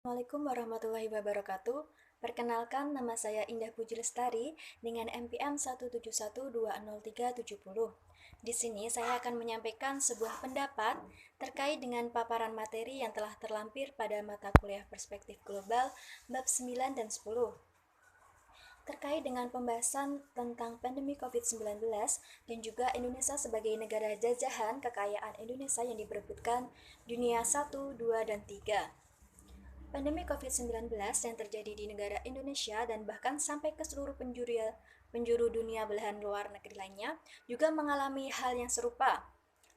Assalamualaikum warahmatullahi wabarakatuh. Perkenalkan, nama saya Indah Puji Lestari dengan NPM 1712037. Di sini saya akan menyampaikan sebuah pendapat terkait dengan paparan materi yang telah terlampir pada mata kuliah Perspektif Global bab 9 dan 10. Terkait dengan pembahasan tentang pandemi COVID-19 dan juga Indonesia sebagai negara jajahan kekayaan Indonesia yang diperebutkan dunia 1, 2, dan 3. Pandemi COVID-19 yang terjadi di negara Indonesia dan bahkan sampai ke seluruh penjuru dunia belahan luar negeri lainnya juga mengalami hal yang serupa.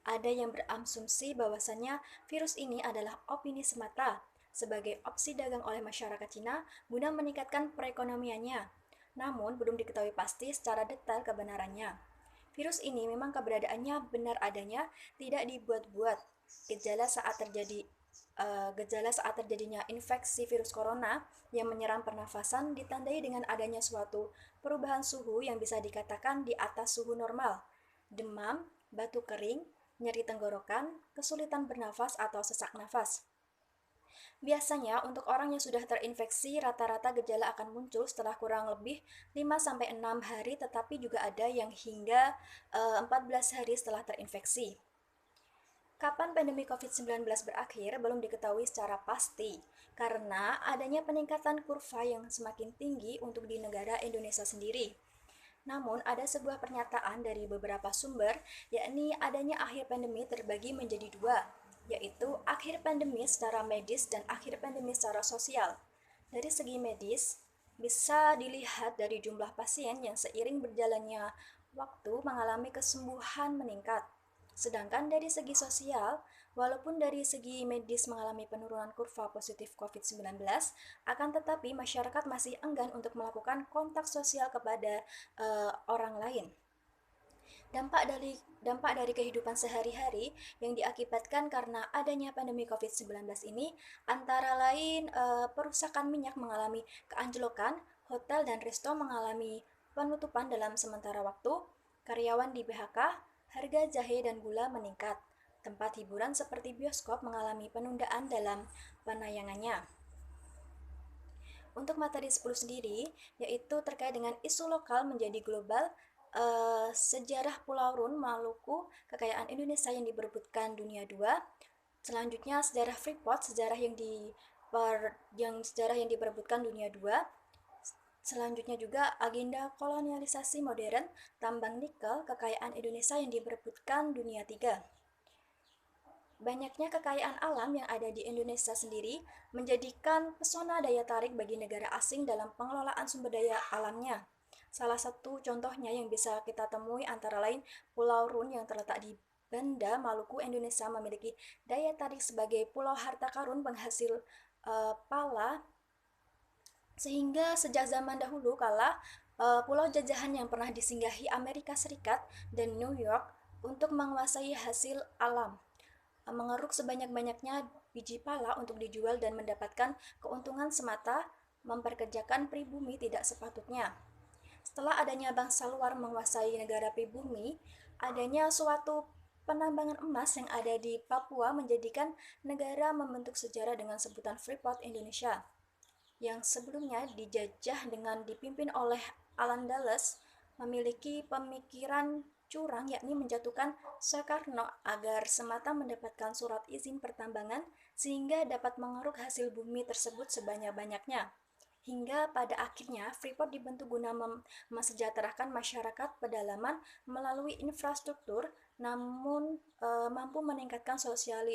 Ada yang berasumsi bahwasannya virus ini adalah opini semata sebagai opsi dagang oleh masyarakat Cina guna meningkatkan perekonomiannya. Namun belum diketahui pasti secara detail kebenarannya. Virus ini memang keberadaannya benar adanya, tidak dibuat-buat. Gejala saat terjadi Gejala saat terjadinya infeksi virus corona yang menyerang pernafasan ditandai dengan adanya suatu perubahan suhu yang bisa dikatakan di atas suhu normal, demam, batuk kering, nyeri tenggorokan, kesulitan bernafas atau sesak nafas. Biasanya untuk orang yang sudah terinfeksi, rata-rata gejala akan muncul setelah kurang lebih 5-6 hari, tetapi juga ada yang hingga 14 hari setelah terinfeksi. Kapan pandemi COVID-19 berakhir belum diketahui secara pasti, karena adanya peningkatan kurva yang semakin tinggi untuk di negara Indonesia sendiri. Namun, ada sebuah pernyataan dari beberapa sumber, yakni adanya akhir pandemi terbagi menjadi dua, yaitu akhir pandemi secara medis dan akhir pandemi secara sosial. Dari segi medis, bisa dilihat dari jumlah pasien yang seiring berjalannya waktu mengalami kesembuhan meningkat. Sedangkan dari segi sosial, walaupun dari segi medis mengalami penurunan kurva positif COVID-19, akan tetapi masyarakat masih enggan untuk melakukan kontak sosial kepada orang lain. Dampak dari kehidupan sehari-hari yang diakibatkan karena adanya pandemi COVID-19 ini antara lain perusakan minyak mengalami keanjlokan, hotel dan resto mengalami penutupan dalam sementara waktu, karyawan di PHK, harga jahe dan gula meningkat, tempat hiburan seperti bioskop mengalami penundaan dalam penayangannya. Untuk materi 10 sendiri, yaitu terkait dengan isu lokal menjadi global, sejarah Pulau Rune, Maluku, kekayaan Indonesia yang diperebutkan dunia 2. Selanjutnya sejarah Freeport, sejarah yang diperebutkan dunia 2. Selanjutnya juga agenda kolonialisasi modern, tambang nikel, kekayaan Indonesia yang diperebutkan dunia 3. Banyaknya kekayaan alam yang ada di Indonesia sendiri menjadikan pesona daya tarik bagi negara asing dalam pengelolaan sumber daya alamnya. Salah satu contohnya yang bisa kita temui antara lain Pulau Rune yang terletak di Banda, Maluku, Indonesia memiliki daya tarik sebagai pulau harta karun penghasil pala, sehingga sejak zaman dahulu kala pulau jajahan yang pernah disinggahi Amerika Serikat dan New York untuk menguasai hasil alam, mengeruk sebanyak-banyaknya biji pala untuk dijual dan mendapatkan keuntungan semata, memperkerjakan pribumi tidak sepatutnya. Setelah adanya bangsa luar menguasai negara pribumi, adanya suatu penambangan emas yang ada di Papua menjadikan negara membentuk sejarah dengan sebutan Freeport Indonesia, yang sebelumnya dijajah dengan dipimpin oleh Alan Dulles, memiliki pemikiran curang yakni menjatuhkan Soekarno agar semata mendapatkan surat izin pertambangan sehingga dapat mengeruk hasil bumi tersebut sebanyak-banyaknya. Hingga pada akhirnya Freeport dibentuk guna mesejahterakan masyarakat pedalaman melalui infrastruktur, namun mampu meningkatkan sosial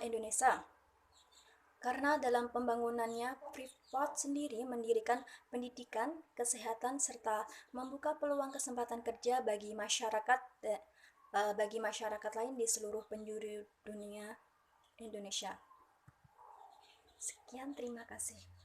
Indonesia. Karena dalam pembangunannya, Freeport sendiri mendirikan pendidikan, kesehatan, serta membuka peluang kesempatan kerja bagi masyarakat lain di seluruh penjuru dunia Indonesia. Sekian, terima kasih.